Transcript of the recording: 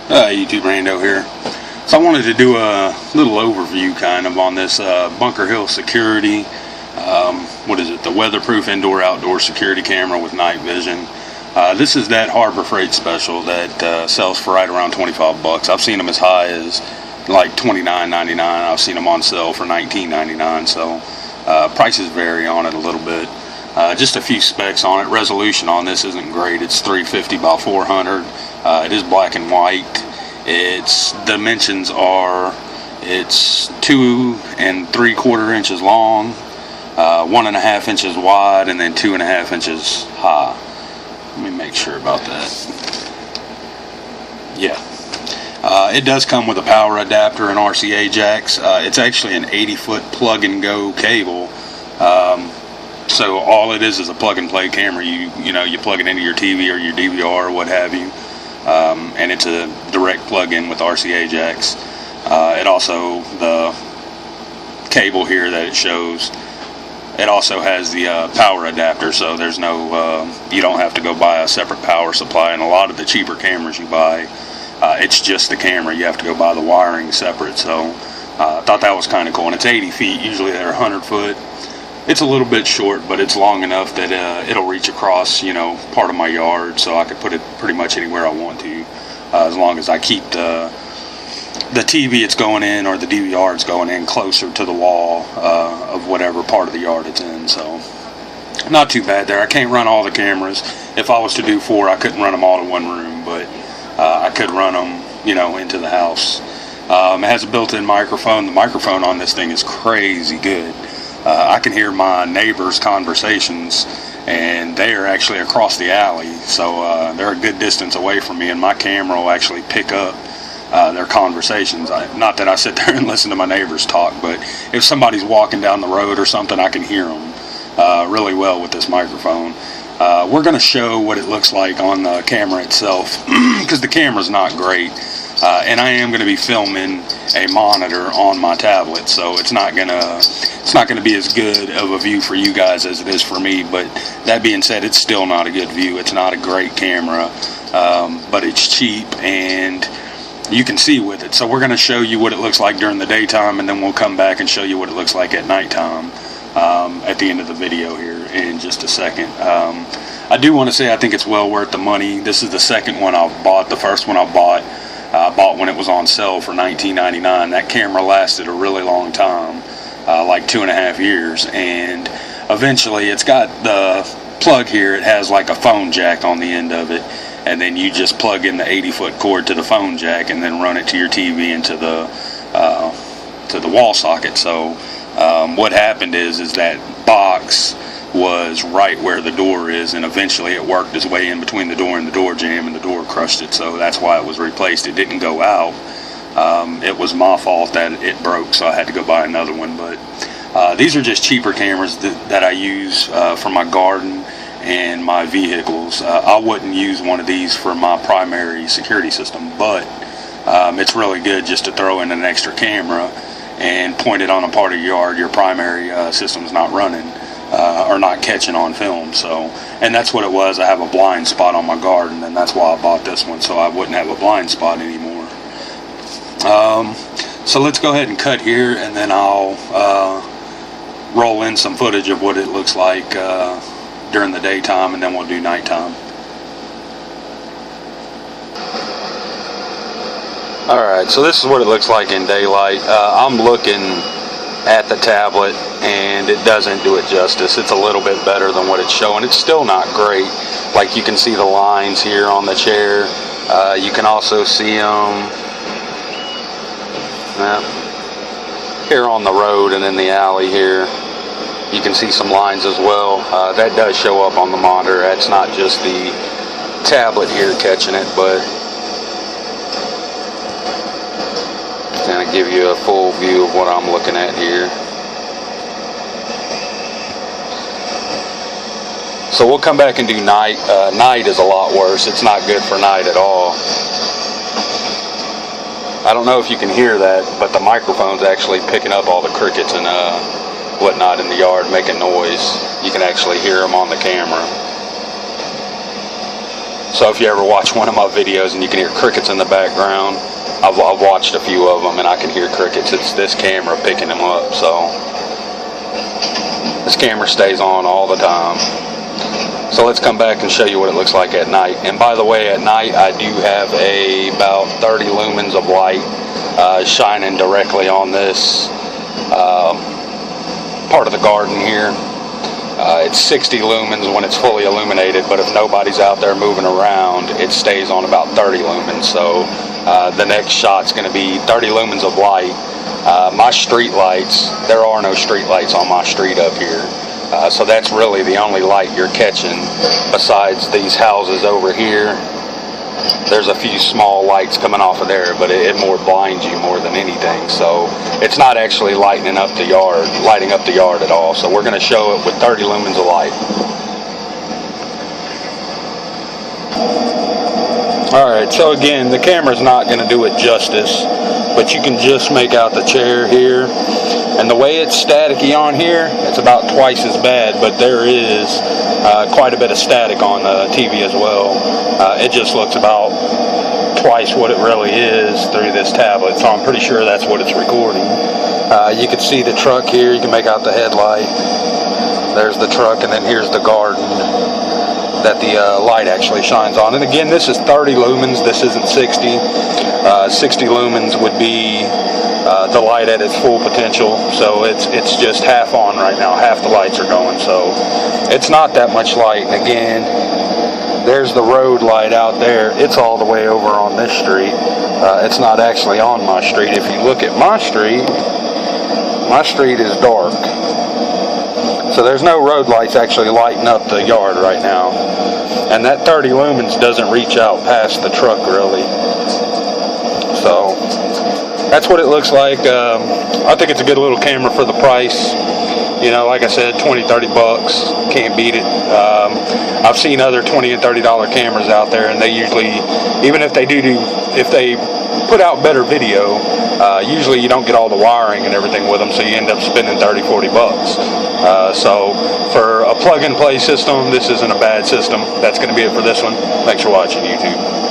YouTube Rando here. So I wanted to do a little overview kind of on this Bunker Hill Security, the weatherproof indoor-outdoor security camera with night vision. This is that Harbor Freight special that sells for right around 25 bucks. I've seen them as high as like $29.99. I've seen them on sale for $19.99. So prices vary on it a little bit. Just a few specs on it. Resolution on this isn't great. It's 350 by 400. It is black and white. Its dimensions are, it's 2 3/4 inches long, 1.5 inches wide, and then 2.5 inches high. Let me make sure about that. Yeah. It does come with a power adapter and RCA jacks. It's actually an 80-foot plug-and-go cable. So all it is a plug-and-play camera. You plug it into your TV or your DVR or what have you, and it's a direct plug-in with RCA jacks. It also, the cable here that it shows, it also has the power adapter, so there's no, you don't have to go buy a separate power supply. And a lot of the cheaper cameras you buy, it's just the camera. You have to go buy the wiring separate. So I thought that was kind of cool. And it's 80 feet. Usually they're 100 foot. It's a little bit short, but it's long enough that it'll reach across, part of my yard, so I could put it pretty much anywhere I want to, as long as I keep the TV it's going in or the DVR it's going in closer to the wall of whatever part of the yard it's in. So not too bad there. I can't run all the cameras. If I was to do 4, I couldn't run them all to one room, but I could run them, into the house. It has a built-in microphone. The microphone on this thing is crazy good. I can hear my neighbors' conversations, and they are actually across the alley, so they're a good distance away from me, and my camera will actually pick up their conversations. Not that I sit there and listen to my neighbors talk, but if somebody's walking down the road or something, I can hear them really well with this microphone. We're going to show what it looks like on the camera itself, because the camera's not great. And I am going to be filming a monitor on my tablet, so it's not gonna be as good of a view for you guys as it is for me. But that being said, it's still not a good view. It's not a great camera, but it's cheap and you can see with it. So we're going to show you what it looks like during the daytime, and then we'll come back and show you what it looks like at nighttime at the end of the video here in just a second. I do want to say I think it's well worth the money. This is the second one I've bought. The first one I bought when it was on sale for $19.99. That camera lasted a really long time, like 2.5 years, and eventually it's got the plug here. It has like a phone jack on the end of it, and then you just plug in the 80-foot cord to the phone jack and then run it to your TV and to the wall socket. So what happened is that box was right where the door is, and eventually it worked its way in between the door and the door jamb, and the door crushed it. So that's why it was replaced. It didn't go out. It was my fault that it broke, so I had to go buy another one. But these are just cheaper cameras that I use for my garden and my vehicles. I wouldn't use one of these for my primary security system, but it's really good just to throw in an extra camera and point it on a part of your yard your primary system's not running. Or not catching on film. So, and that's what it was. I have a blind spot on my garden, and that's why I bought this one, so I wouldn't have a blind spot anymore. So let's go ahead and cut here, and then I'll roll in some footage of what it looks like during the daytime, and then we'll do nighttime. Alright, so this is what it looks like in daylight. I'm looking at the tablet, and it doesn't do it justice. It's a little bit better than what it's showing. It's still not great. Like, you can see the lines here on the chair. You can also see them here on the road and in the alley here. You can see some lines as well. That does show up on the monitor. That's not just the tablet here catching it, but kind of give you a full view of what I'm looking at here. So we'll come back and do night. Night is a lot worse. It's not good for night at all. I don't know if you can hear that, but the microphone's actually picking up all the crickets and whatnot in the yard making noise. You can actually hear them on the camera. So if you ever watch one of my videos and you can hear crickets in the background, I've watched a few of them and I can hear crickets. It's this camera picking them up. So this camera stays on all the time. So let's come back and show you what it looks like at night. And by the way, at night I do have about 30 lumens of light shining directly on this part of the garden here. It's 60 lumens when it's fully illuminated, but if nobody's out there moving around, it stays on about 30 lumens. So the next shot's going to be 30 lumens of light. My street lights, there are no street lights on my street up here. So that's really the only light you're catching besides these houses over here. There's a few small lights coming off of there, but it more blinds you more than anything. So it's not actually lighting up the yard at all. So we're going to show it with 30 lumens of light. Alright, so again, the camera's not going to do it justice, but you can just make out the chair here. And the way it's staticky on here, it's about twice as bad, but there is quite a bit of static on the TV as well. It just looks about twice what it really is through this tablet, so I'm pretty sure that's what it's recording. You can see the truck here, you can make out the headlight. There's the truck, and then here's the garden that the light actually shines on. And again, this is 30 lumens, this isn't 60. 60 lumens would be the light at its full potential, so it's just half on right now, half the lights are going, so it's not that much light. And again, there's the road light out there, it's all the way over on this street. It's not actually on my street. If you look at my street is dark, so there's no road lights actually lighting up the yard right now, and that 30 lumens doesn't reach out past the truck really. So that's what it looks like. I think it's a good little camera for the price. You know, like I said, 20, 30 bucks, can't beat it. I've seen other $20 and $30 cameras out there, and they usually, even if they if they put out better video, usually you don't get all the wiring and everything with them, so you end up spending 30, 40 bucks. So for a plug and play system, this isn't a bad system. That's going to be it for this one. Thanks for watching, YouTube.